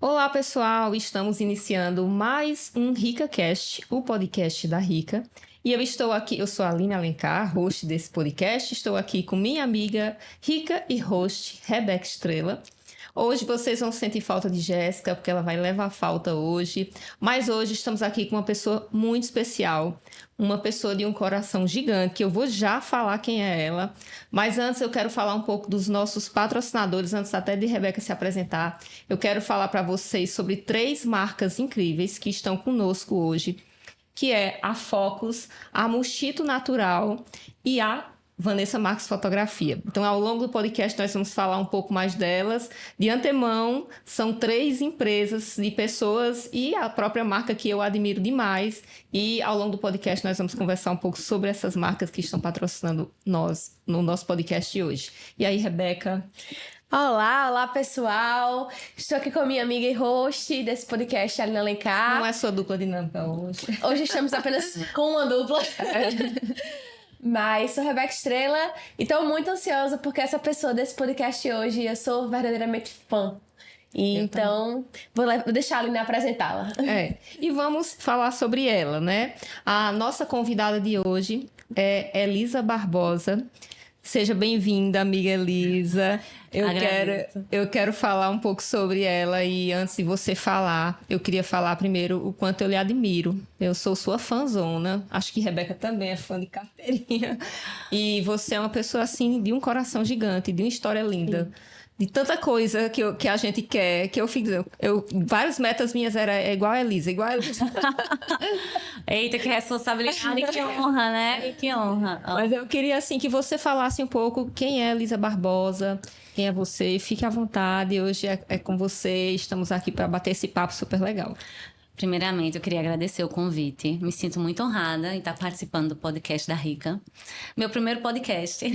Olá, pessoal! Estamos iniciando mais um RicaCast, o podcast da Rica. E eu estou aqui, eu sou a Aline Alencar, host desse podcast. Estou aqui com minha amiga Rica e host Rebeca Estrela. Hoje vocês vão sentir falta de Jéssica, porque ela vai levar falta hoje. Mas hoje estamos aqui com uma pessoa muito especial. Uma pessoa de um coração gigante, que eu vou já falar quem é ela. Mas antes eu quero falar um pouco dos nossos patrocinadores, antes até de Rebeca se apresentar. Eu quero falar para vocês sobre 3 marcas incríveis que estão conosco hoje, que é a Focus, a Mosquito Natural e a Vanessa Marques Fotografia. Então, ao longo do podcast, nós vamos falar um pouco mais delas. De antemão, são 3 empresas de pessoas e a própria marca que eu admiro demais. E ao longo do podcast, nós vamos conversar um pouco sobre essas marcas que estão patrocinando nós no nosso podcast de hoje. E aí, Rebeca? Olá pessoal! Estou aqui com a minha amiga e host desse podcast, Aline Alencar. Não é sua dupla dinâmica hoje. Hoje estamos apenas com uma dupla. Mas sou Rebeca Estrela e estou muito ansiosa porque essa pessoa desse podcast hoje, eu sou verdadeiramente fã. E então, vou deixar a Aline apresentá-la. E vamos falar sobre ela, né? A nossa convidada de hoje é Elisa Barbosa. Seja bem-vinda, amiga Elisa. Eu quero falar um pouco sobre ela e antes de você falar, eu queria falar primeiro o quanto eu lhe admiro. Eu sou sua fãzona, acho que Rebeca também é fã de carteirinha. E você é uma pessoa, assim, de um coração gigante, de uma história linda. Sim. De tanta coisa que a gente quer, que eu fiz. Várias metas minhas eram igual a Elisa, Eita, que responsabilidade, que honra, né? Que honra. Mas eu queria, assim, que você falasse um pouco quem é Elisa Barbosa, quem é você. Fique à vontade, hoje é com você. Estamos aqui para bater esse papo super legal. Primeiramente, eu queria agradecer o convite. Me sinto muito honrada em estar participando do podcast da Rica. Meu primeiro podcast.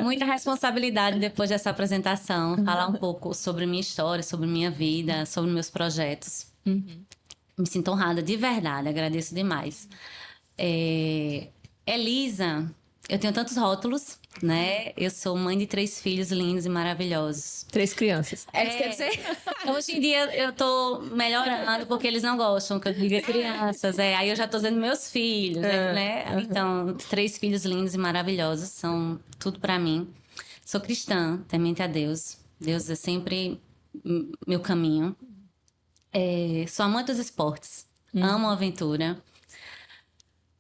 Muita responsabilidade depois dessa apresentação. Falar um pouco sobre minha história, sobre minha vida, sobre meus projetos. Me sinto honrada, de verdade. Agradeço demais. Elisa, eu tenho tantos rótulos, né? Eu sou mãe de 3 filhos lindos e maravilhosos. 3 crianças. Quer dizer? Hoje em dia eu tô melhorando porque eles não gostam que eu diga crianças. Aí eu já tô dizendo meus filhos, né? Então, 3 filhos lindos e maravilhosos são tudo pra mim. Sou cristã, temente a Deus. Deus é sempre meu caminho. Sou amante dos esportes. Amo a aventura.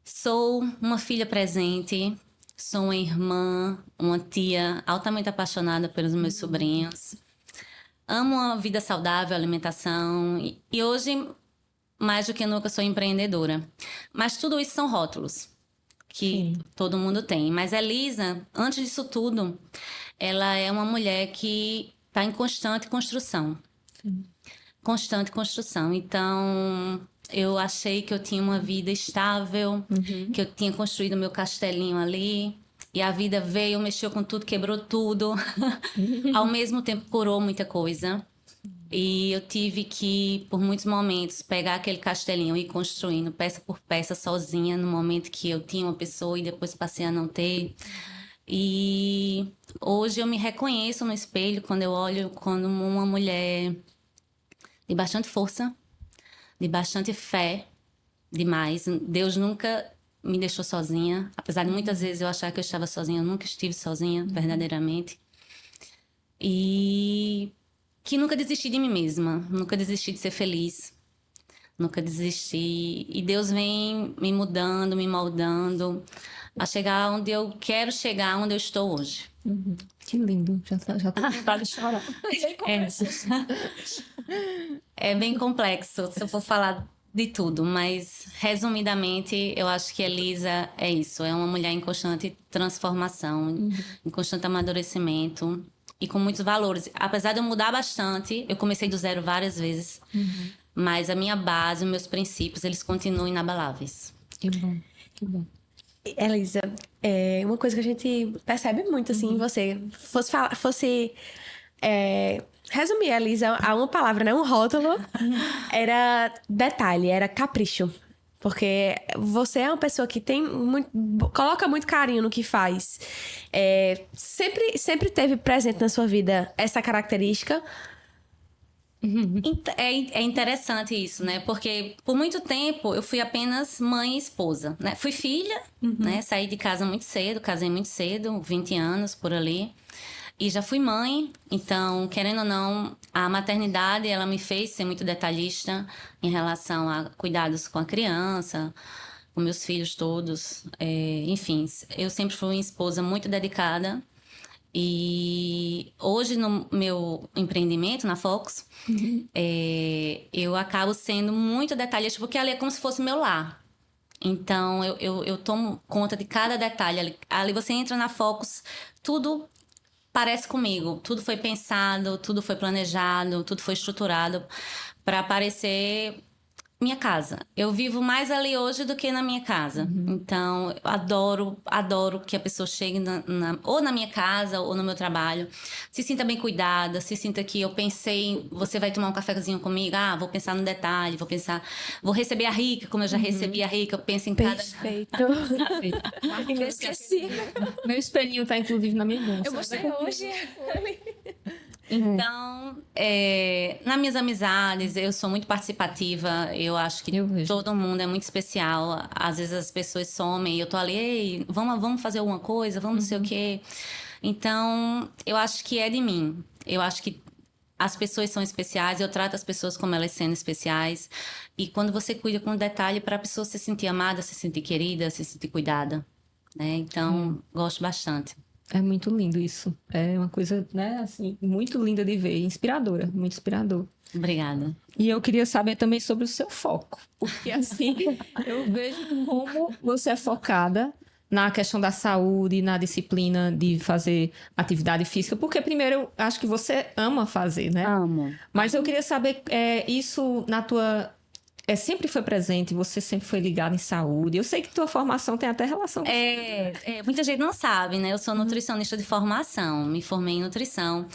Sou uma filha presente. Sou uma irmã, uma tia altamente apaixonada pelos meus sobrinhos. Amo a vida saudável, a alimentação. E hoje, mais do que nunca, sou empreendedora. Mas tudo isso são rótulos que todo mundo tem. Mas a Elisa, antes disso tudo, ela é uma mulher que está em constante construção. Constante construção. Então, eu achei que eu tinha uma vida estável, que eu tinha construído meu castelinho ali. E a vida veio, mexeu com tudo, quebrou tudo. Ao mesmo tempo, curou muita coisa. E eu tive que, por muitos momentos, pegar aquele castelinho e ir construindo peça por peça sozinha, no momento que eu tinha uma pessoa e depois passei a não ter. E hoje eu me reconheço no espelho quando eu olho como uma mulher de bastante força, de bastante fé, demais. Deus nunca me deixou sozinha. Apesar de muitas vezes eu achar que eu estava sozinha, eu nunca estive sozinha, verdadeiramente. E que nunca desisti de mim mesma, nunca desisti de ser feliz, nunca desisti. E Deus vem me mudando, me moldando, a chegar onde eu quero chegar, onde eu estou hoje. Que lindo, já tô com vontade de chorar. É bem complexo, se eu for falar de tudo, mas resumidamente eu acho que Elisa é isso, é uma mulher em constante transformação, em constante amadurecimento e com muitos valores. Apesar de eu mudar bastante, eu comecei do zero várias vezes, mas a minha base, os meus princípios, eles continuam inabaláveis. Que bom, que bom. Elisa, uma coisa que a gente percebe muito, assim, em você. Fosse resumir a Elisa a uma palavra, né? Um rótulo. Era detalhe, era capricho. Porque você é uma pessoa que coloca muito carinho no que faz. Sempre teve presente na sua vida essa característica. É interessante isso, né? Porque por muito tempo eu fui apenas mãe e esposa, né? Fui filha, né? Saí de casa muito cedo, casei muito cedo, 20 anos por ali. E já fui mãe, então, querendo ou não, a maternidade, ela me fez ser muito detalhista em relação a cuidados com a criança, com meus filhos todos. Enfim, eu sempre fui uma esposa muito dedicada. E hoje, no meu empreendimento, na Fox, eu acabo sendo muito detalhista, porque ali é como se fosse meu lar. Então, eu tomo conta de cada detalhe. Ali você entra na Focus, tudo parece comigo. Tudo foi pensado, tudo foi planejado, tudo foi estruturado para parecer minha casa. Eu vivo mais ali hoje do que na minha casa. Então, eu adoro que a pessoa chegue ou na minha casa ou no meu trabalho, se sinta bem cuidada, se sinta que eu pensei, você vai tomar um cafezinho comigo, vou pensar no detalhe, vou receber a Rica, como eu já recebi a Rica, eu penso em cada... Perfeito. Inesquecível. Meu espelhinho tá, inclusive, na minha bolsa. Eu mostrei hoje. Então, nas minhas amizades, eu sou muito participativa. Eu acho que todo mundo é muito especial. Às vezes as pessoas somem e eu tô ali, ei, vamos fazer alguma coisa, vamos não sei o quê. Então, eu acho que é de mim. Eu acho que as pessoas são especiais, eu trato as pessoas como elas sendo especiais. E quando você cuida com detalhe para a pessoa se sentir amada, se sentir querida, se sentir cuidada, né? Então, gosto bastante. É muito lindo isso. É uma coisa, né, assim, muito linda de ver. Inspiradora, muito inspirador. Obrigada. E eu queria saber também sobre o seu foco. Porque, assim, eu vejo como você é focada na questão da saúde, na disciplina de fazer atividade física. Porque, primeiro, eu acho que você ama fazer, né? Amo. Mas eu queria saber, isso na tua... sempre foi presente, você sempre foi ligada em saúde. Eu sei que tua formação tem até relação com muita gente não sabe, né? Eu sou nutricionista de formação, me formei em nutrição.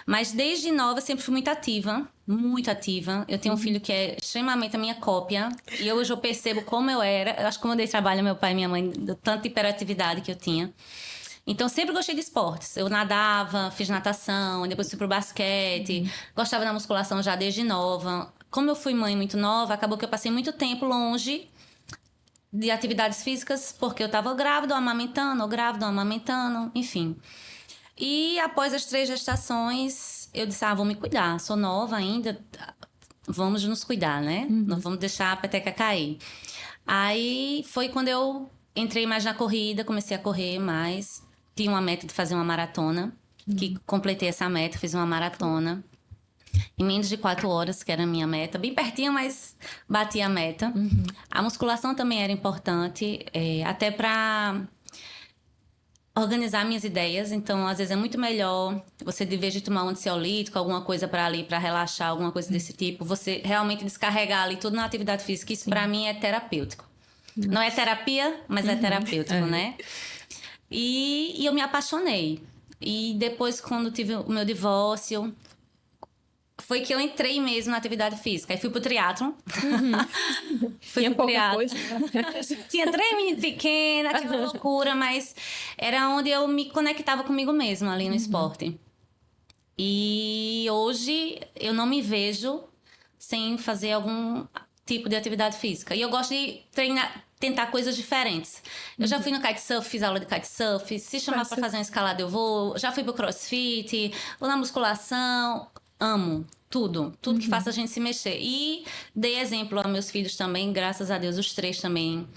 Mas desde nova eu sempre fui muito ativa, muito ativa. Eu tenho um filho que é extremamente a minha cópia. E hoje eu percebo como eu era. Eu acho que como eu dei trabalho ao meu pai e minha mãe, do tanto de hiperatividade que eu tinha. Então, sempre gostei de esportes. Eu nadava, fiz natação, depois fui pro basquete. Gostava da musculação já desde nova. Como eu fui mãe muito nova, acabou que eu passei muito tempo longe de atividades físicas, porque eu estava grávida ou amamentando, enfim. E após as 3 gestações, eu disse, vou me cuidar. Sou nova ainda, vamos nos cuidar, né? Não vamos deixar a peteca cair. Aí foi quando eu entrei mais na corrida, comecei a correr mais. Tinha uma meta de fazer uma maratona, que completei essa meta, fiz uma maratona. Em menos de 4 horas, que era a minha meta. Bem pertinho, mas bati a meta. A musculação também era importante, até para organizar minhas ideias. Então, às vezes é muito melhor você, de vez de tomar um ansiolítico, alguma coisa para ali, para relaxar, alguma coisa desse tipo, você realmente descarregar ali tudo na atividade física. Isso para mim é terapêutico. Não é terapia, mas é terapêutico, né? E eu me apaixonei. E depois, quando tive o meu divórcio, foi que eu entrei mesmo na atividade física. Aí fui pro triatlon. Tinha pouca coisa. Tinha 3 meninas pequenas, aquela loucura, mas era onde eu me conectava comigo mesma ali no esporte. E hoje eu não me vejo sem fazer algum tipo de atividade física. E eu gosto de tentar coisas diferentes. Eu já fui no kitesurf, fiz aula de kitesurf. Se chamar para fazer uma escalada, eu vou. Já fui pro crossfit, vou na musculação. Amo tudo que faça a gente se mexer. E dei exemplo aos meus filhos também, graças a Deus, os 3 também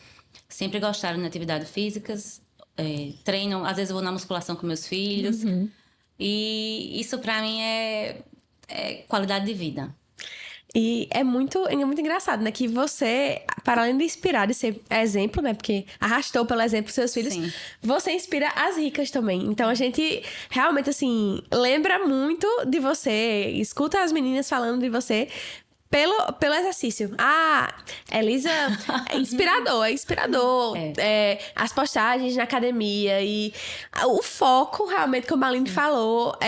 sempre gostaram de atividades físicas. Treinam, às vezes eu vou na musculação com meus filhos. E isso para mim é qualidade de vida. E é muito engraçado, né? Que você, para além de inspirar, de ser exemplo, né? Porque arrastou pelo exemplo seus filhos. Sim. Você inspira as ricas também. Então, a gente realmente, assim, lembra muito de você. Escuta as meninas falando de você pelo exercício. Elisa é inspirador. As postagens na academia e o foco, realmente, como a Aline falou,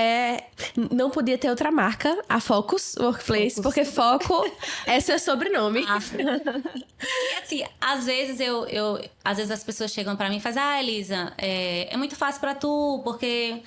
não podia ter outra marca, a Focus Workplace, porque foco é seu sobrenome. E assim, às vezes às vezes as pessoas chegam pra mim e fazem, Elisa, é muito fácil pra tu, porque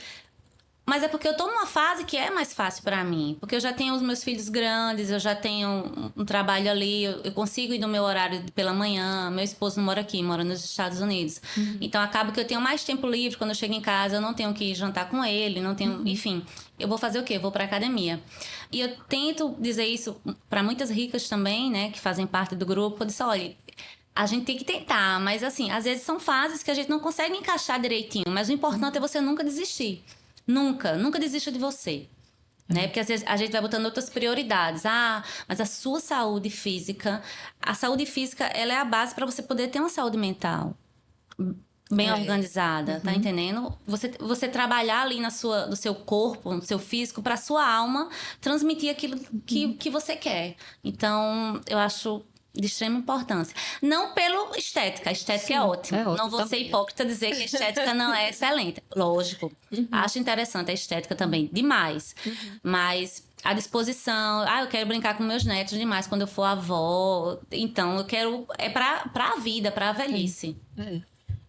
Mas é porque eu tô numa fase que é mais fácil pra mim. Porque eu já tenho os meus filhos grandes, eu já tenho um trabalho ali, eu consigo ir no meu horário pela manhã. Meu esposo não mora aqui, mora nos Estados Unidos. Então acaba que eu tenho mais tempo livre quando eu chego em casa, eu não tenho que jantar com ele, não tenho, enfim. Eu vou fazer o quê? Eu vou pra academia. E eu tento dizer isso pra muitas ricas também, né, que fazem parte do grupo. Eu disse, olha, a gente tem que tentar, mas assim, às vezes são fases que a gente não consegue encaixar direitinho. Mas o importante é você nunca desistir. Nunca desista de você. Né? Porque às vezes a gente vai botando outras prioridades. Ah, mas a sua saúde física... A saúde física, ela é a base para você poder ter uma saúde mental bem organizada, tá entendendo? Você trabalhar ali no seu corpo, no seu físico, para sua alma transmitir aquilo que você quer. Então, eu acho de extrema importância. Não pelo estética. A estética é ótima. é ótimo Não vou ser hipócrita dizer que a estética não é excelente. Lógico. Acho interessante a estética também. Demais. Mas a disposição... Ah, eu quero brincar com meus netos demais quando eu for avó. Então, eu quero... É pra vida, pra velhice.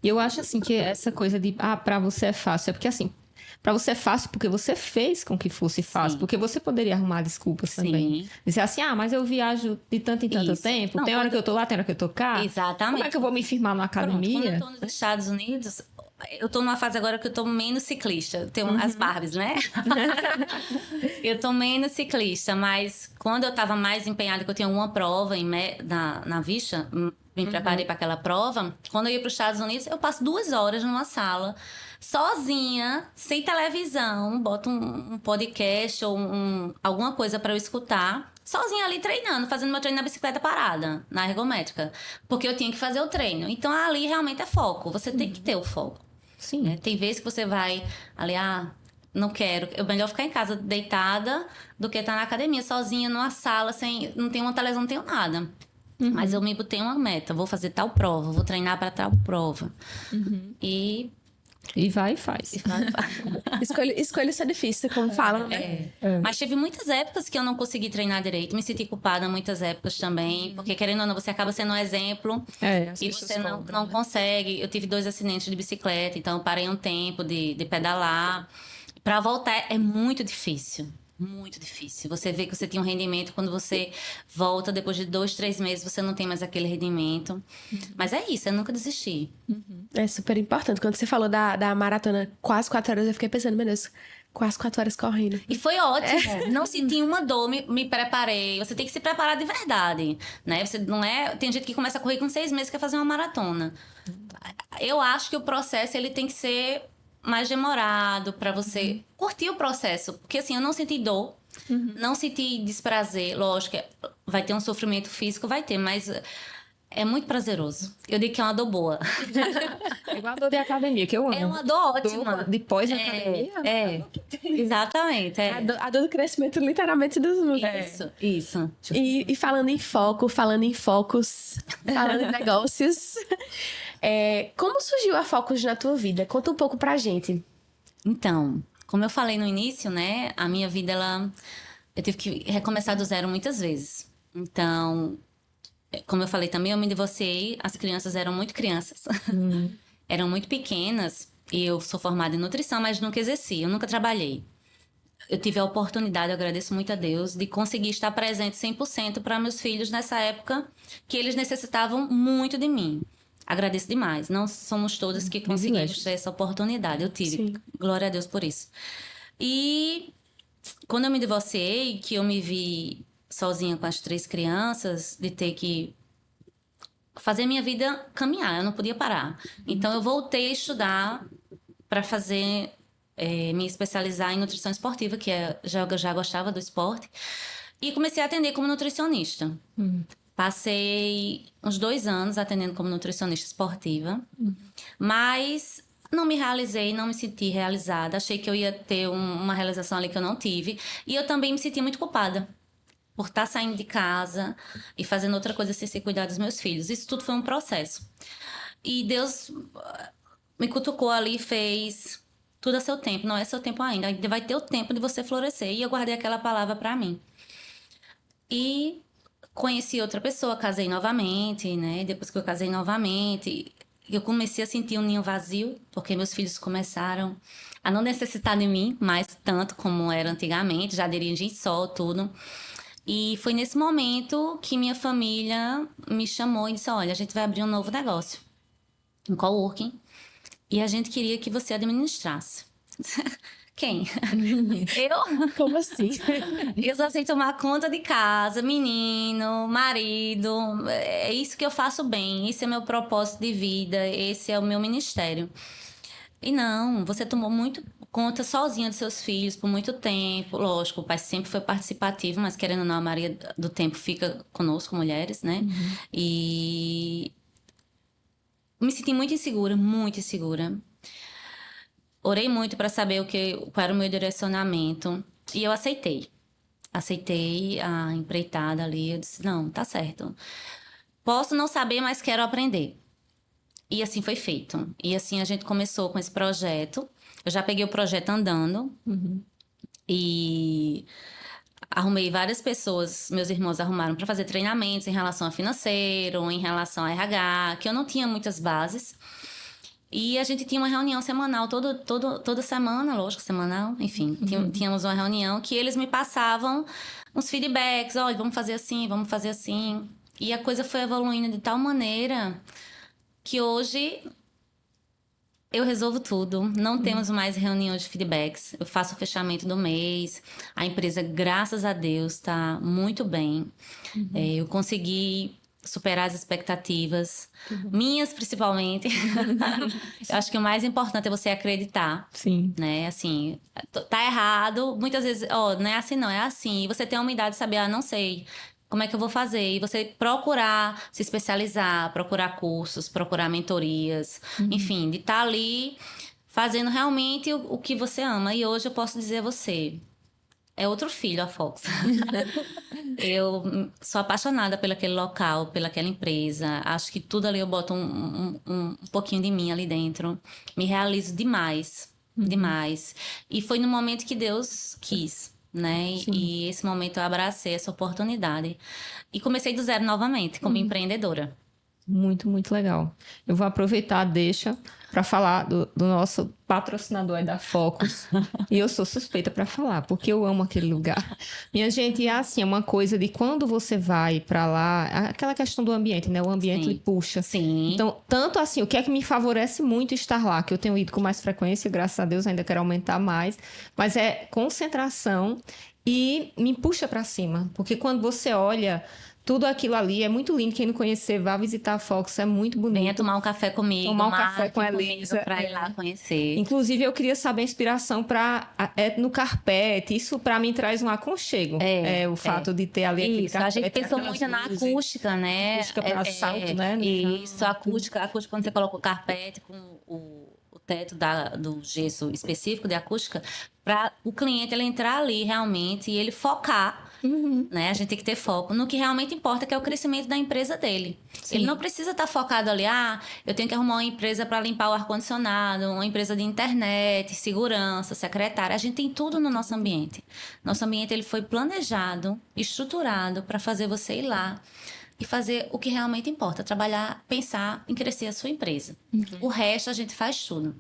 E eu acho assim que essa coisa de, pra você é fácil, é porque assim, pra você é fácil porque você fez com que fosse fácil, Sim. porque você poderia arrumar desculpas também. Sim. Dizer assim, mas eu viajo de tanto em tanto Isso. tempo, Não, tem hora quando- que eu tô lá, tem hora que eu tô cá. Exatamente. Como é que eu vou me firmar numa Pronto, quando eu academia? tô nos Estados Unidos, eu tô numa fase agora que eu tô menos ciclista. Eu tenho as Barbies, né? Eu tô menos ciclista, mas quando eu tava mais empenhada, que eu tinha uma prova na Vicha, me preparei para aquela prova. Quando eu ia para os Estados Unidos, eu passo 2 horas numa sala, sozinha, sem televisão, boto um podcast ou alguma coisa para eu escutar. Sozinha ali treinando, fazendo meu treino na bicicleta parada, na ergométrica. Porque eu tinha que fazer o treino. Então ali realmente é foco. Você tem que ter o foco. Sim. Né? Tem vezes que você vai ali, não quero. É melhor ficar em casa deitada do que estar na academia sozinha, numa sala, não tenho uma televisão, não tenho nada. Mas eu me botei uma meta, vou fazer tal prova, vou treinar para tal prova. E vai e faz. Escolha isso é difícil, como falam, né? Mas teve muitas épocas que eu não consegui treinar direito. Me senti culpada muitas épocas também. Porque, querendo ou não, você acaba sendo um exemplo. As E pessoas você não cobram, né? consegue. Eu tive 2 acidentes de bicicleta, então eu parei um tempo de pedalar. Pra voltar é muito difícil. Muito difícil. Você vê que você tinha um rendimento, quando você volta, depois de 2, 3 meses, você não tem mais aquele rendimento. Mas é isso, é nunca desistir. É super importante. Quando você falou da maratona, quase 4 horas, eu fiquei pensando, meu Deus, quase 4 horas correndo. E foi ótimo. Não senti uma dor, me preparei. Você tem que se preparar de verdade, né? Você não é... Tem gente que começa a correr com 6 meses e quer fazer uma maratona. Eu acho que o processo, ele tem que ser mais demorado pra você curtir o processo. Porque assim, eu não senti dor, não senti desprazer. Lógico, vai ter um sofrimento físico, vai ter, mas é muito prazeroso. Eu digo que é uma dor boa. É igual a dor de academia, que eu amo. É uma dor ótima. De pós-academia. Exatamente. A dor do crescimento, literalmente, dos músculos. Isso. E falando em foco, falando em focos, falando em negócios, como surgiu a Focus na tua vida? Conta um pouco pra gente. Então, como eu falei no início, né? A minha vida, eu tive que recomeçar do zero muitas vezes. Então, como eu falei também, eu me divorciei. As crianças eram muito crianças. Eram muito pequenas. E eu sou formada em nutrição, mas nunca exerci. Eu nunca trabalhei. Eu tive a oportunidade, eu agradeço muito a Deus, de conseguir estar presente 100% para meus filhos nessa época que eles necessitavam muito de mim. Agradeço demais. Não somos todas que conseguimos ter essa oportunidade. Eu tive. Sim. Glória a Deus por isso. E quando eu me divorciei, que eu me vi sozinha com as 3 crianças, de ter que fazer minha vida caminhar, eu não podia parar. Então eu voltei a estudar para fazer... me especializar em nutrição esportiva, que eu já gostava do esporte. E comecei a atender como nutricionista. Passei uns 2 anos atendendo como nutricionista esportiva. Mas não me realizei, não me senti realizada. Achei que eu ia ter uma realização ali que eu não tive. E eu também me senti muito culpada por estar saindo de casa e fazendo outra coisa sem se cuidar dos meus filhos. Isso tudo foi um processo. E Deus me cutucou ali e fez... Tudo a seu tempo, não é seu tempo ainda. Ainda vai ter o tempo de você florescer. E eu guardei aquela palavra pra mim. E conheci outra pessoa, casei novamente, né? Depois que eu casei novamente, eu comecei a sentir um ninho vazio, porque meus filhos começaram a não necessitar de mim mais tanto como era antigamente, já dirigem só, tudo. E foi nesse momento que minha família me chamou e disse, olha, a gente vai abrir um novo negócio, um coworking, e a gente queria que você administrasse. Quem? Eu? Como assim? Eu só sei tomar conta de casa, menino, marido. É isso que eu faço bem. Esse é meu propósito de vida. Esse é o meu ministério. E não, você tomou muito conta sozinha dos seus filhos por muito tempo. Lógico, o pai sempre foi participativo, mas querendo ou não, a maioria do tempo fica conosco, mulheres, né? E me senti muito insegura, muito insegura. Orei muito para saber qual era o meu direcionamento. E eu aceitei. Aceitei a empreitada ali. Eu disse, não, tá certo. Posso não saber, mas quero aprender. E assim foi feito. E assim a gente começou com esse projeto. Eu já peguei o projeto andando. E arrumei várias pessoas, meus irmãos arrumaram para fazer treinamentos em relação a financeiro, em relação a RH, que eu não tinha muitas bases. E a gente tinha uma reunião semanal, toda semana, lógico, semanal, enfim. Tínhamos uma reunião que eles me passavam uns feedbacks, olha, vamos fazer assim, vamos fazer assim. E a coisa foi evoluindo de tal maneira que hoje eu resolvo tudo. Não temos mais reunião de feedbacks. Eu faço o fechamento do mês. A empresa, graças a Deus, está muito bem. Eu consegui superar as expectativas, minhas principalmente. Eu acho que o mais importante é você acreditar. Sim. Né? Assim, tá errado, muitas vezes, não é assim não, é assim. E você tem a humildade de saber, não sei, como é que eu vou fazer? E você procurar se especializar, procurar cursos, procurar mentorias, enfim, de estar ali fazendo realmente o que você ama. E hoje eu posso dizer a você, é outro filho, a Fox. Eu sou apaixonada por aquele local, pelaquela empresa. Acho que tudo ali eu boto um pouquinho de mim ali dentro. Me realizo demais, demais. E foi no momento que Deus quis, né? E esse momento eu abracei essa oportunidade. E comecei do zero novamente, como empreendedora. Muito, muito legal. Eu vou aproveitar a deixa para falar do nosso patrocinador aí da Focus. E eu sou suspeita para falar, porque eu amo aquele lugar. Minha gente, é assim, é uma coisa de quando você vai para lá, aquela questão do ambiente, né? O ambiente Sim. lhe puxa. Sim. Então, tanto assim, o que é que me favorece muito estar lá, que eu tenho ido com mais frequência, graças a Deus, ainda quero aumentar mais, mas é concentração e me puxa para cima, porque quando você olha tudo aquilo ali é muito lindo. Quem não conhecer, vá visitar a Fox, é muito bonito. Venha tomar um café comigo, tomar um café com a comigo Elisa. pra ir lá conhecer. Inclusive, eu queria saber a inspiração para no carpete. Isso, para mim, traz um aconchego. O fato de ter ali aquele Isso, carpete. a gente pensou aquelas muito na luzes. acústica, né? Acústica para salto, né? Isso, a acústica quando você coloca o carpete com o teto do gesso específico de acústica, para o cliente ele entrar ali realmente e ele focar. Né? A gente tem que ter foco no que realmente importa, que é o crescimento da empresa dele. Sim. Ele não precisa estar focado ali, eu tenho que arrumar uma empresa para limpar o ar-condicionado, uma empresa de internet, segurança, secretária. A gente tem tudo no nosso ambiente. Nosso ambiente ele foi planejado, estruturado para fazer você ir lá e fazer o que realmente importa, trabalhar, pensar em crescer a sua empresa. O resto a gente faz tudo.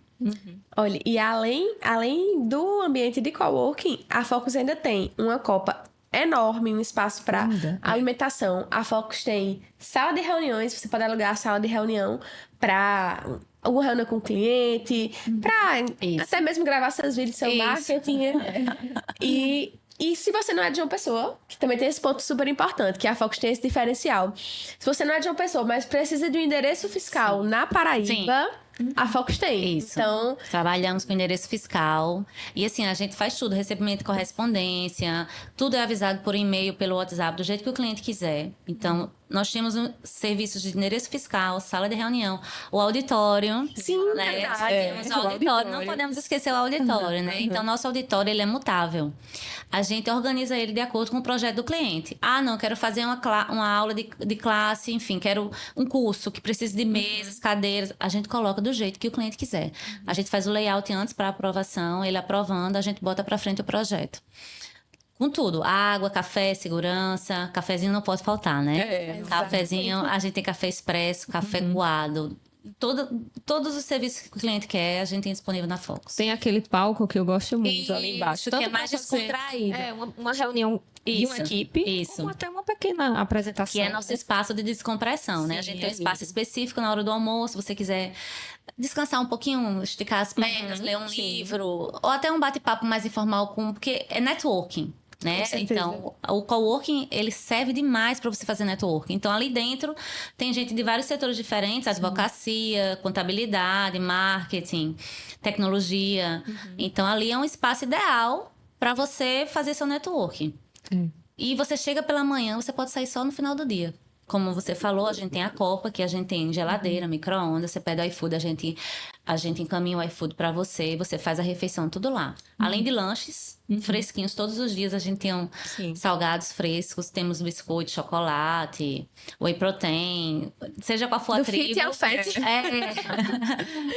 Olha, e além do ambiente de coworking, a Focus ainda tem uma copa enorme, um espaço para alimentação. A Focus tem sala de reuniões, você pode alugar a sala de reunião para uma reunião com o cliente, para até mesmo gravar seus vídeos de seu marketing. E se você não é de uma pessoa, que também tem esse ponto super importante, que a Focus tem esse diferencial. Se você não é de uma pessoa, mas precisa de um endereço fiscal na Paraíba, a Focus tem. Isso. Então, trabalhamos com endereço fiscal. E assim, a gente faz tudo, recebimento de correspondência, tudo é avisado por e-mail, pelo WhatsApp, do jeito que o cliente quiser. Então, nós temos serviços de endereço fiscal, sala de reunião, o auditório. Sim, né? verdade. Temos o auditório. Não podemos esquecer o auditório, né? Então, nosso auditório, ele é mutável. A gente organiza ele de acordo com o projeto do cliente. Não, quero fazer uma aula de classe, enfim, quero um curso que precise de mesas, cadeiras. A gente coloca do jeito que o cliente quiser. A gente faz o layout antes para aprovação, ele aprovando, a gente bota para frente o projeto. Com tudo, água, café, segurança, cafezinho não pode faltar, né? Cafezinho, a gente tem café expresso, café coado, todos os serviços que o cliente quer, a gente tem disponível na Focus. Tem aquele palco que eu gosto muito ali embaixo. Isso, que é mais descontraído. Uma reunião de uma equipe, como até uma pequena apresentação. Que é nosso espaço de descompressão, né? A gente tem um espaço específico na hora do almoço, se você quiser descansar um pouquinho, esticar as pernas, ler um livro, ou até um bate-papo mais informal, porque é networking. Né? Então, o coworking, ele serve demais para você fazer networking. Então, ali dentro tem gente de vários setores diferentes, advocacia, contabilidade, marketing, tecnologia. Então, ali é um espaço ideal para você fazer seu networking. E você chega pela manhã, você pode sair só no final do dia. Como você falou, a gente tem a copa, que a gente tem geladeira, micro-ondas, você pede o iFood, a gente encaminha o iFood para você, você faz a refeição tudo lá. Além de lanches fresquinhos, todos os dias a gente tem salgados frescos, temos biscoito, chocolate, whey protein, seja qual for a tribo. Fit and fat.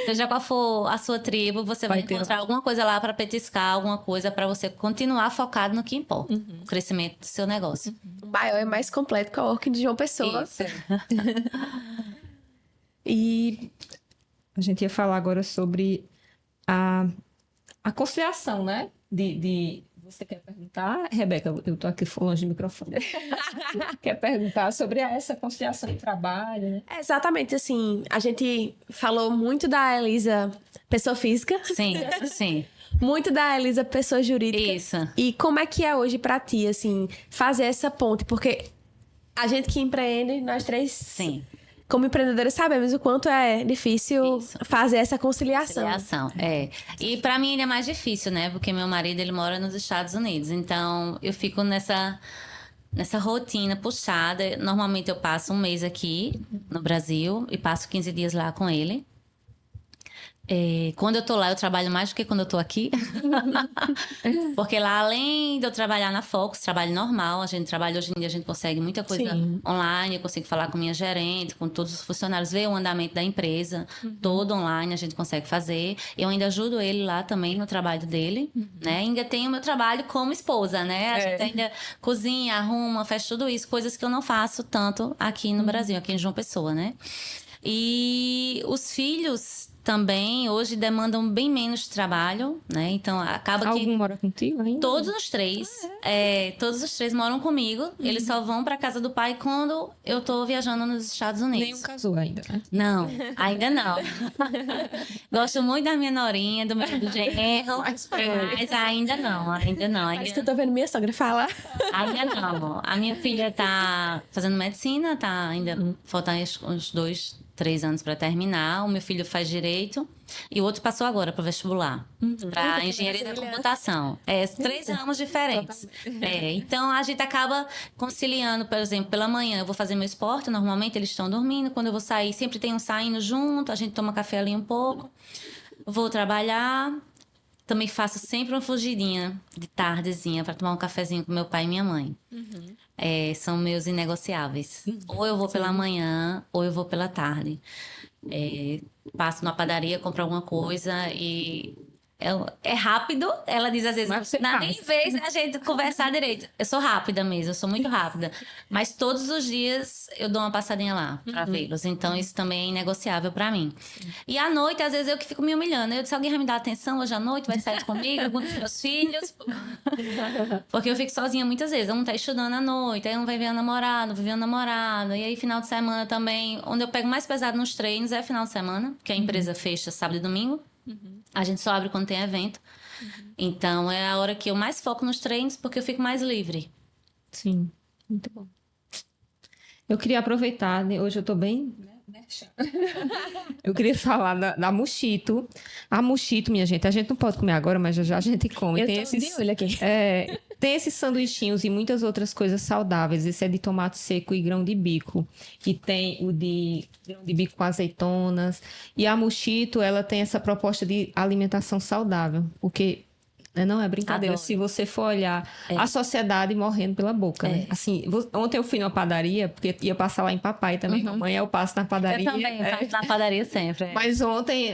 Seja qual for a sua tribo, você vai encontrar alguma coisa lá para petiscar, alguma coisa para você continuar focado no que importa, o crescimento do seu negócio. O maior é mais completo que o coworking de João Pessoa. Isso. E A gente ia falar agora sobre a conciliação, né? Você quer perguntar? Rebeca, eu tô aqui longe do microfone. Quer perguntar sobre essa conciliação de trabalho, né? exatamente assim, a gente falou muito da Elisa pessoa física, Sim. muito da Elisa pessoa jurídica. Isso. E como é que é hoje pra ti, assim, fazer essa ponte? Porque a gente que empreende, nós três, Sim. como empreendedores, sabemos o quanto é difícil fazer essa conciliação. E pra mim ele é mais difícil, né? Porque meu marido, ele mora nos Estados Unidos. Então, eu fico nessa rotina puxada. Normalmente eu passo um mês aqui no Brasil e passo 15 dias lá com ele. Quando eu tô lá, eu trabalho mais do que quando eu tô aqui. Porque lá, além de eu trabalhar na Focus, trabalho normal, hoje em dia a gente consegue muita coisa online, eu consigo falar com minha gerente, com todos os funcionários, ver o andamento da empresa, todo online a gente consegue fazer. Eu ainda ajudo ele lá também no trabalho dele, né? Ainda tenho o meu trabalho como esposa, né? A gente ainda cozinha, arruma, faz tudo isso, coisas que eu não faço tanto aqui no Brasil, aqui em João Pessoa, né? E os filhos também hoje demandam bem menos trabalho, né? Então acaba que Algum mora contigo ainda? todos os três moram comigo. Eles só vão para casa do pai quando eu tô viajando nos Estados Unidos. Nenhum casou ainda, né? Não, ainda não. Gosto muito da minha norinha, do meu genro, mas ainda não. Parece que eu tô vendo minha sogra falar. Ainda não. A minha filha tá fazendo medicina, tá ainda faltam uns 2, 3 anos para terminar. O meu filho faz direito e o outro passou agora para o vestibular, para engenharia da computação. 3 ramos diferentes. Então a gente acaba conciliando, por exemplo, pela manhã eu vou fazer meu esporte, normalmente eles estão dormindo, quando eu vou sair sempre tem um saindo junto, a gente toma café ali um pouco, vou trabalhar. Também faço sempre uma fugidinha de tardezinha para tomar um cafezinho com meu pai e minha mãe. São meus inegociáveis. Ou eu vou pela manhã, ou eu vou pela tarde. Passo na padaria, compro alguma coisa e... É rápido, ela diz às vezes, não dá nem vez a gente conversar direito. Eu sou rápida mesmo, eu sou muito rápida. Mas todos os dias eu dou uma passadinha lá pra vê-los. Então isso também é inegociável pra mim. E à noite, às vezes eu que fico me humilhando. Eu disse, alguém vai me dar atenção hoje à noite, vai sair comigo, algum dos meus filhos. Porque eu fico sozinha muitas vezes. Um tá estudando à noite, aí um vai ver o namorado, vai ver o namorado. E aí final de semana também, onde eu pego mais pesado nos treinos é final de semana, porque a empresa fecha sábado e domingo. A gente só abre quando tem evento. Então, é a hora que eu mais foco nos treinos, porque eu fico mais livre. Sim, muito bom. Eu queria aproveitar, né? Hoje eu tô bem... Eu queria falar da Mochito. A Mochito, minha gente, a gente não pode comer agora, mas já a gente come. Eu Tem tô de olho aqui. Tem esses sanduichinhos e muitas outras coisas saudáveis. Esse é de tomate seco e grão de bico. E tem o de grão de bico com azeitonas. E a Mochito, ela tem essa proposta de alimentação saudável. Porque Não é brincadeira. Adoro. Se você for olhar a sociedade morrendo pela boca, né? Assim, ontem eu fui numa padaria, porque ia passar lá em Papai também. Amanhã eu passo na padaria. Eu também passo na padaria sempre. Mas ontem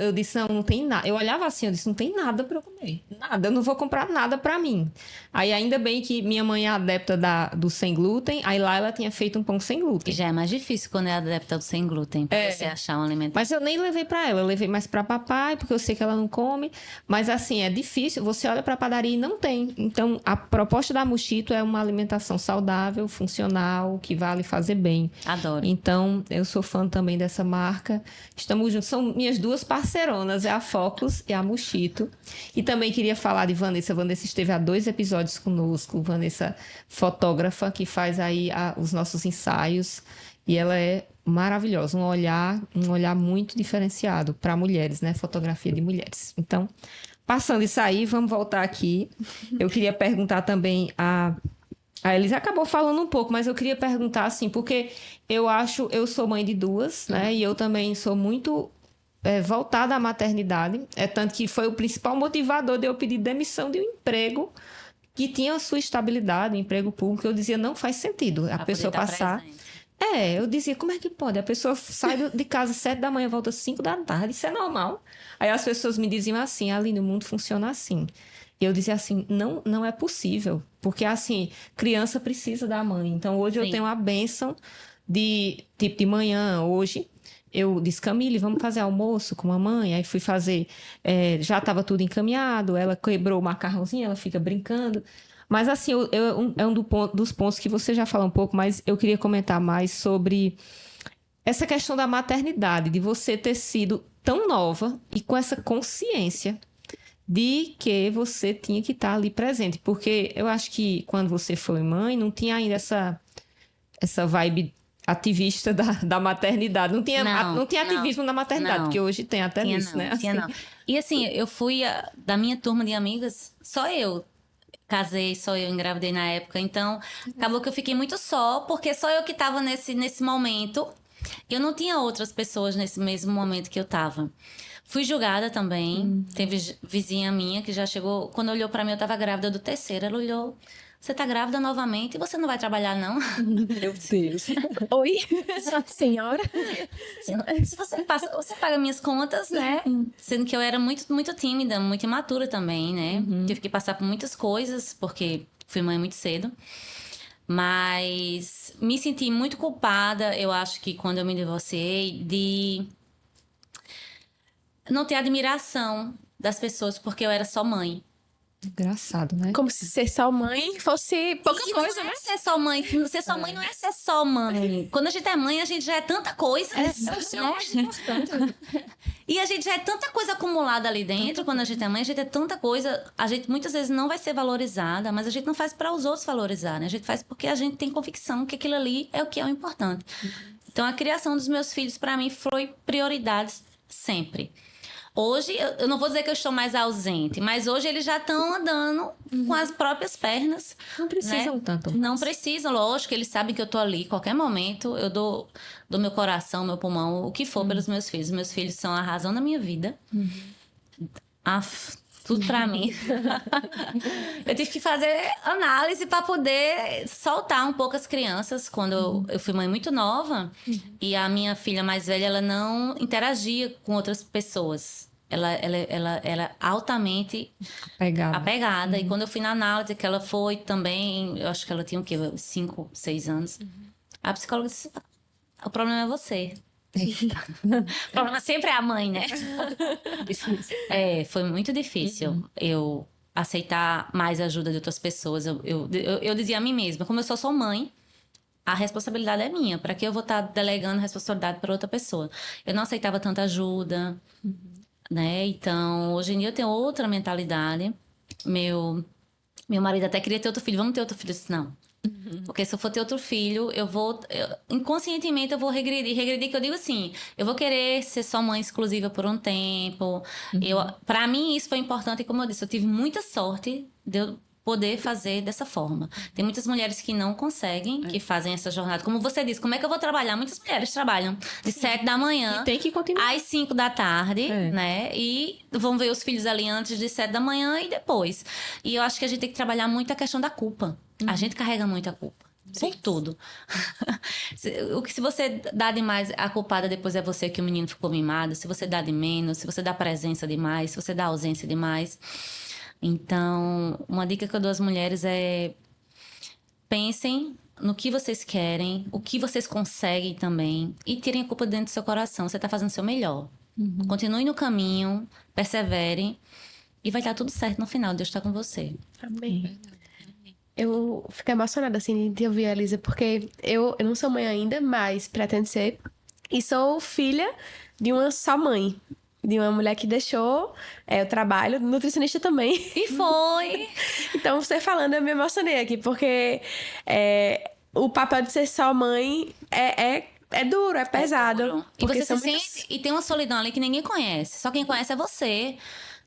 eu disse, não tem nada. Eu olhava assim, eu disse, não tem nada pra eu comer. Nada, eu não vou comprar nada pra mim. Aí ainda bem que minha mãe é adepta do sem glúten, aí lá ela tinha feito um pão sem glúten. E já é mais difícil quando é adepta do sem glúten, pra você achar um alimento. Mas eu nem levei pra ela, eu levei mais pra papai, porque eu sei que ela não come. Mas assim, é difícil, você olha pra padaria e não tem. Então, a proposta da Mochito é uma alimentação saudável, funcional, que vale fazer bem. Adoro. Então, eu sou fã também dessa marca. Estamos juntos, são minhas duas parceironas, é a Focus e a Mochito. E também queria falar de Vanessa. Vanessa esteve há 2 episódios conosco. Vanessa, fotógrafa, que faz aí os nossos ensaios. E ela é maravilhosa, um olhar muito diferenciado para mulheres, né? Fotografia de mulheres. Então, passando isso aí, vamos voltar aqui. Eu queria perguntar também a Elisa acabou falando um pouco, mas eu queria perguntar assim, porque eu sou mãe de 2, né? E eu também sou muito voltada à maternidade. Tanto que foi o principal motivador de eu pedir demissão de um emprego que tinha a sua estabilidade, um emprego público. Eu dizia, não faz sentido a pessoa passar... Eu dizia, como é que pode? A pessoa sai de casa 7 da manhã, volta 5 da tarde, isso é normal. Aí as pessoas me diziam assim, Aline, o mundo funciona assim. E eu dizia assim, não é possível. Porque assim, criança precisa da mãe. Então hoje eu tenho a bênção de manhã, hoje... Eu disse, Camille, vamos fazer almoço com a mãe? Aí fui fazer, já estava tudo encaminhado, ela quebrou o macarrãozinho, ela fica brincando. Mas assim, é dos pontos que você já falou um pouco, mas eu queria comentar mais sobre essa questão da maternidade, de você ter sido tão nova e com essa consciência de que você tinha que estar ali presente. Porque eu acho que quando você foi mãe, não tinha ainda essa vibe ativista da maternidade. Não tinha ativismo na maternidade, porque hoje tem até isso, né? Tinha não. E assim, eu fui da minha turma de amigas, só eu casei, só eu engravidei na época. Então, acabou que eu fiquei muito só, porque só eu que estava nesse momento. Eu não tinha outras pessoas nesse mesmo momento que eu estava. Fui julgada também. Teve vizinha minha que já chegou... Quando olhou para mim, eu estava grávida do 3º. Ela olhou... Você tá grávida novamente e você não vai trabalhar, não? Meu Deus. Oi, senhora. Se você paga minhas contas, né? Sendo que eu era muito, muito tímida, muito imatura também, né? Tive que passar por muitas coisas, porque fui mãe muito cedo. Mas me senti muito culpada, eu acho que quando eu me divorciei, de não ter admiração das pessoas, porque eu era só mãe. Engraçado, né? Como se ser só mãe fosse pouca coisa, né? Ser só mãe. Ser só mãe não é ser só mãe. Quando a gente é mãe, a gente já é tanta coisa. Né? E a gente já é tanta coisa acumulada ali dentro. Quando a gente é mãe, a gente é tanta coisa. A gente muitas vezes não vai ser valorizada, mas a gente não faz para os outros valorizarem. A gente faz porque a gente tem convicção que aquilo ali é o que é o importante. Então, a criação dos meus filhos, para mim, foi prioridade sempre. Hoje, eu não vou dizer que eu estou mais ausente, mas hoje eles já estão andando com as próprias pernas. Não precisam, né? Tanto. Não precisam, lógico, eles sabem que eu estou ali. Qualquer momento, eu dou meu coração, meu pulmão, o que for pelos meus filhos. Meus filhos são a razão da minha vida. Tudo pra mim. Eu tive que fazer análise para poder soltar um pouco as crianças. Quando eu fui mãe muito nova, e a minha filha mais velha, ela não interagia com outras pessoas. Ela era altamente apegada. E quando eu fui na análise, que ela foi também, eu acho que ela tinha o quê? 5, 6 anos. A psicóloga disse, o problema é você. O problema sempre é a mãe, né? Difícil. Foi muito difícil eu aceitar mais a ajuda de outras pessoas. Eu dizia a mim mesma, como eu só sou mãe, a responsabilidade é minha. Para que eu vou estar delegando a responsabilidade para outra pessoa? Eu não aceitava tanta ajuda, né? Então, hoje em dia eu tenho outra mentalidade. Meu marido até queria ter outro filho. Vamos ter outro filho? Eu disse, não. Porque se eu for ter outro filho, inconscientemente eu vou regredir. Regredir que eu digo assim, eu vou querer ser só mãe exclusiva por um tempo. Pra mim isso foi importante, e como eu disse, eu tive muita sorte de eu poder fazer dessa forma. Tem muitas mulheres que não conseguem, que fazem essa jornada. Como você disse, como é que eu vou trabalhar? Muitas mulheres trabalham de 7 da manhã E tem que continuar. às 5 da tarde, né? E vão ver os filhos ali antes de 7 da manhã e depois. E eu acho que a gente tem que trabalhar muito a questão da culpa. A gente carrega muita culpa. Por tudo. Se você dá demais, a culpada depois é você que o menino ficou mimado. Se você dá de menos, se você dá presença demais, se você dá ausência demais. Então, uma dica que eu dou às mulheres é: pensem no que vocês querem, o que vocês conseguem também, e tirem a culpa dentro do seu coração. Você está fazendo o seu melhor. Continue no caminho, perseverem, e vai estar tudo certo no final. Deus está com você. Amém. Eu fico emocionada, assim, de ouvir a Elisa, porque eu não sou mãe ainda, mas pretendo ser. E sou filha de uma só mãe. De uma mulher que deixou o trabalho, nutricionista também. E foi! Então, você falando, eu me emocionei aqui, porque o papel de ser só mãe é duro, é pesado. Duro. E Porque você são se muitas... sente... E tem uma solidão ali que ninguém conhece. Só quem conhece é você.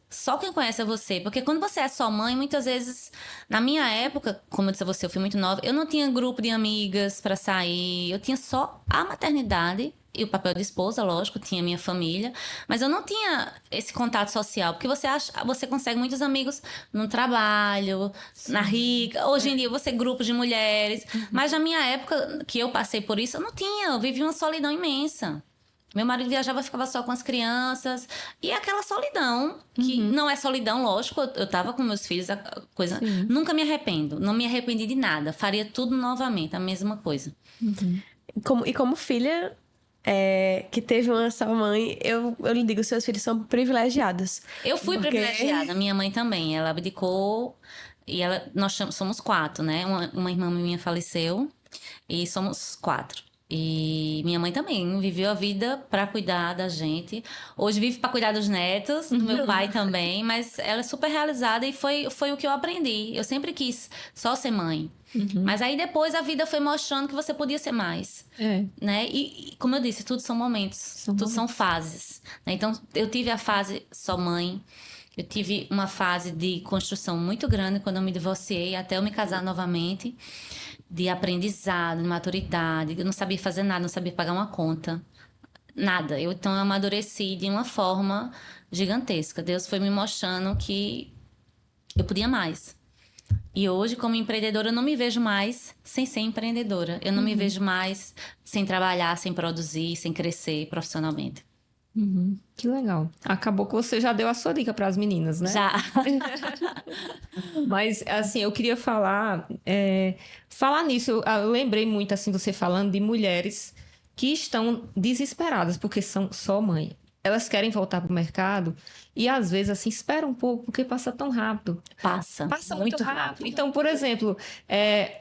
Só quem conhece é você. Porque quando você é só mãe, muitas vezes... Na minha época, como eu disse a você, eu fui muito nova. Eu não tinha grupo de amigas pra sair. Eu tinha só a maternidade e o papel de esposa, lógico. Tinha minha família. Mas eu não tinha esse contato social. Porque você consegue muitos amigos no trabalho, na Rica. Hoje em dia, você grupos de mulheres. Mas na minha época, que eu passei por isso, eu não tinha. Eu vivi uma solidão imensa. Meu marido viajava, ficava só com as crianças. E aquela solidão, que não é solidão, lógico. Eu tava com meus filhos, a coisa... Nunca me arrependo. Não me arrependi de nada. Faria tudo novamente, a mesma coisa. E como filha que teve uma só mãe, eu lhe digo, seus filhos são privilegiados. Eu fui privilegiada. Minha mãe também. Ela abdicou. E nós somos 4, né? Uma irmã minha faleceu. E somos 4. E minha mãe também viveu a vida para cuidar da gente. Hoje vive para cuidar dos netos, do meu pai também. Mas ela é super realizada e foi o que eu aprendi. Eu sempre quis só ser mãe. Mas aí depois a vida foi mostrando que você podia ser mais. Né? E como eu disse, tudo são momentos. Tudo são fases. Né? Então eu tive a fase só mãe. Eu tive uma fase de construção muito grande quando eu me divorciei, até eu me casar novamente. De aprendizado, de maturidade. Eu não sabia fazer nada, não sabia pagar uma conta. Nada. Então eu amadureci de uma forma gigantesca. Deus foi me mostrando que eu podia mais. E hoje, como empreendedora, eu não me vejo mais sem ser empreendedora. Eu não me vejo mais sem trabalhar, sem produzir, sem crescer profissionalmente. Que legal. Acabou que você já deu a sua dica para as meninas, né? Já. Mas, assim, eu queria falar nisso. Eu lembrei muito, assim, você falando de mulheres que estão desesperadas porque são só mãe. Elas querem voltar pro mercado e, às vezes, assim, espera um pouco porque passa tão rápido. Passa Muito rápido. Então, por exemplo,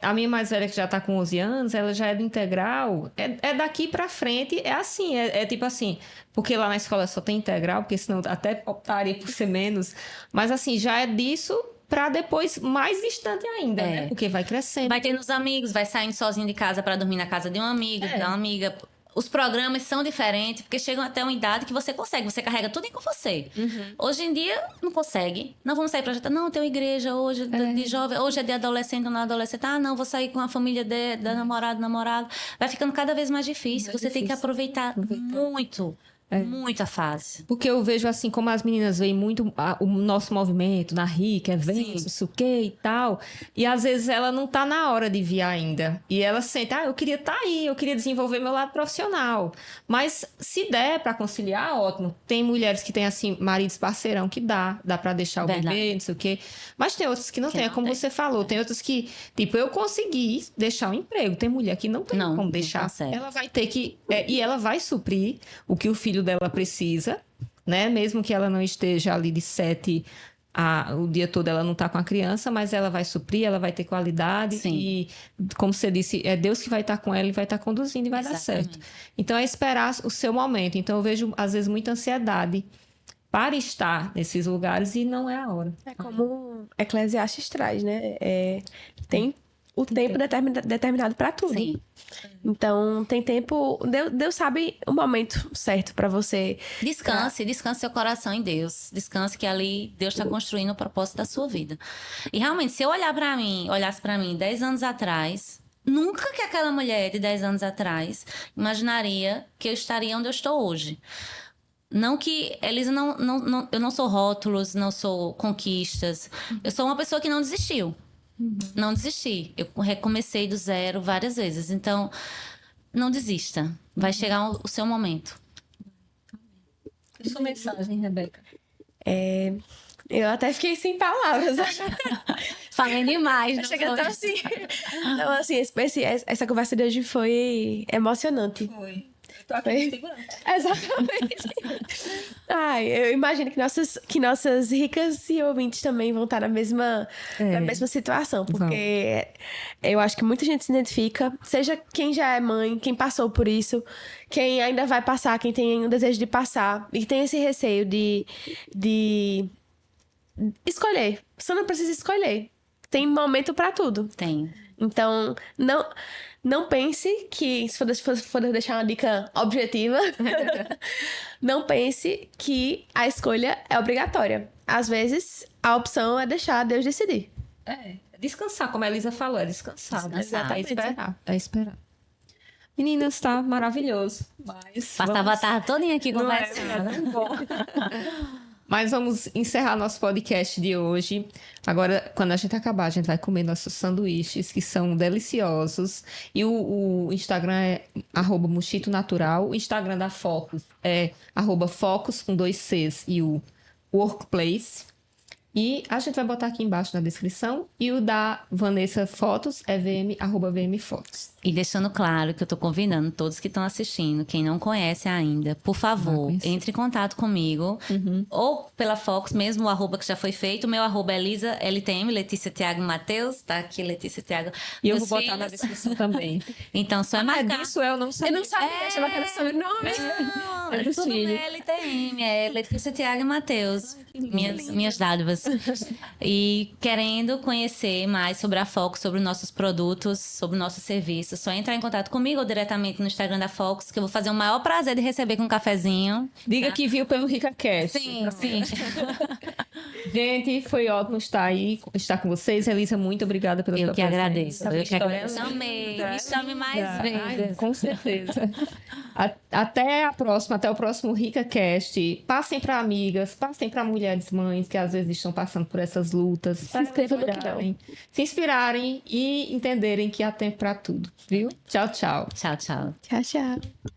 a minha mais velha, que já tá com 11 anos, ela já é do integral. É daqui pra frente, é assim, tipo assim, porque lá na escola só tem integral, porque senão até optaria por ser menos. Mas, assim, já é disso pra depois mais distante ainda, né? Porque vai crescendo. Vai tendo os amigos, vai saindo sozinho de casa para dormir na casa de um amigo, de uma amiga. Os programas são diferentes, porque chegam até uma idade que você consegue, você carrega tudo com você. Hoje em dia, não consegue. Não vamos sair pra jantar. Não, tem uma igreja hoje de jovem, hoje é de adolescente ou não adolescente. Ah, não, vou sair com a família da namorado. Vai ficando cada vez mais difícil. Você tem que aproveitar muito. Muita fase. Porque eu vejo assim, como as meninas veem muito o nosso movimento na Rica, eventos, isso que e tal. E às vezes ela não tá na hora de vir ainda. E ela sente, eu queria estar aí, eu queria desenvolver meu lado profissional. Mas se der pra conciliar, ótimo. Tem mulheres que têm assim, maridos parceirão que dá pra deixar o bebê, não sei o quê. Mas tem outras que não tem, como você falou. Tem outras que, tipo, eu consegui deixar o emprego. Tem mulher que não tem como deixar. Ela vai ter que, e ela vai suprir o que o filho dela precisa, né? Mesmo que ela não esteja ali de 7 o dia todo, ela não tá com a criança, mas ela vai suprir, ela vai ter qualidade. E, como você disse, é Deus que vai estar com ela e vai estar conduzindo e vai dar certo. Então, é esperar o seu momento. Então, eu vejo, às vezes, muita ansiedade para estar nesses lugares e não é a hora. É como Eclesiastes traz, né? Tem o tempo determinado para tudo. Sim. Então, tem tempo... Deus sabe o momento certo para você... Descanse seu coração em Deus. Descanse que ali Deus está construindo o propósito da sua vida. E realmente, se eu olhasse para mim 10 anos atrás, nunca que aquela mulher de 10 anos atrás imaginaria que eu estaria onde eu estou hoje. Não que, Elisa, eu não sou rótulos, não sou conquistas. Eu sou uma pessoa que não desistiu. Não desisti. Eu recomecei do zero várias vezes. Então, não desista. Vai chegar o seu momento. E sua mensagem, Rebeca? Eu até fiquei sem palavras. Falei demais. Não Chega foi? até assim. Então, assim, essa conversa de hoje foi emocionante. Foi. Eu tô aqui segurando. Exatamente. Ai, eu imagino que nossas ricas e ouvintes também vão estar na mesma situação, porque eu acho que muita gente se identifica, seja quem já é mãe, quem passou por isso, quem ainda vai passar, quem tem o desejo de passar e tem esse receio de escolher. Você não precisa escolher. Tem momento pra tudo. Tem. Então, não pense que, se for deixar uma dica objetiva, não pense que a escolha é obrigatória. Às vezes, a opção é deixar Deus decidir. Descansar, como a Elisa falou, é descansar. Descansar. É esperar. É esperar. Meninas, tá maravilhoso. Mas Passava a tarde todinha aqui Não é, conversando. bom. Mas vamos encerrar nosso podcast de hoje. Agora, quando a gente acabar, a gente vai comer nossos sanduíches, que são deliciosos. E o Instagram é @mochito natural. O Instagram da Focus é @focus com 2 Cs e o Workplace. E a gente vai botar aqui embaixo na descrição. E o da Vanessa Fotos é @vmfotos. E deixando claro que eu tô convidando todos que estão assistindo, quem não conhece ainda, por favor, entre em contato comigo. Ou pela Fox, mesmo o arroba que já foi feito. O meu arroba é Elisa LTM, Letícia Thiago Matheus. Tá aqui, Letícia Thiago. E eu Meus vou botar na filhos. descrição também. Então, só é marcar. Disso eu não sabia. Eu não sabia, achava que era sobrenome. Não, É dos tudo filhos. é LTM, é Letícia Thiago e Matheus. Minhas dádivas. E querendo conhecer mais sobre a Fox, sobre nossos produtos, sobre o nosso serviço, só entrar em contato comigo ou diretamente no Instagram da Fox, que eu vou fazer o maior prazer de receber com um cafezinho. Diga que viu pelo RicaCast. Sim, sim. Gente, foi ótimo estar com vocês. Elisa, muito obrigada pela Eu sua que presença. agradeço. Essa Eu que história agradeço. é Amei. linda, Me chame mais linda. vezes. Ai, com certeza. Até a próxima, até o próximo RicaCast. Passem para amigas, passem para mulheres mães que às vezes estão passando por essas lutas. Se inscrevam no canal. Se inspirarem e entenderem que há tempo para tudo, viu? Tchau, tchau. Tchau, tchau. Tchau, tchau.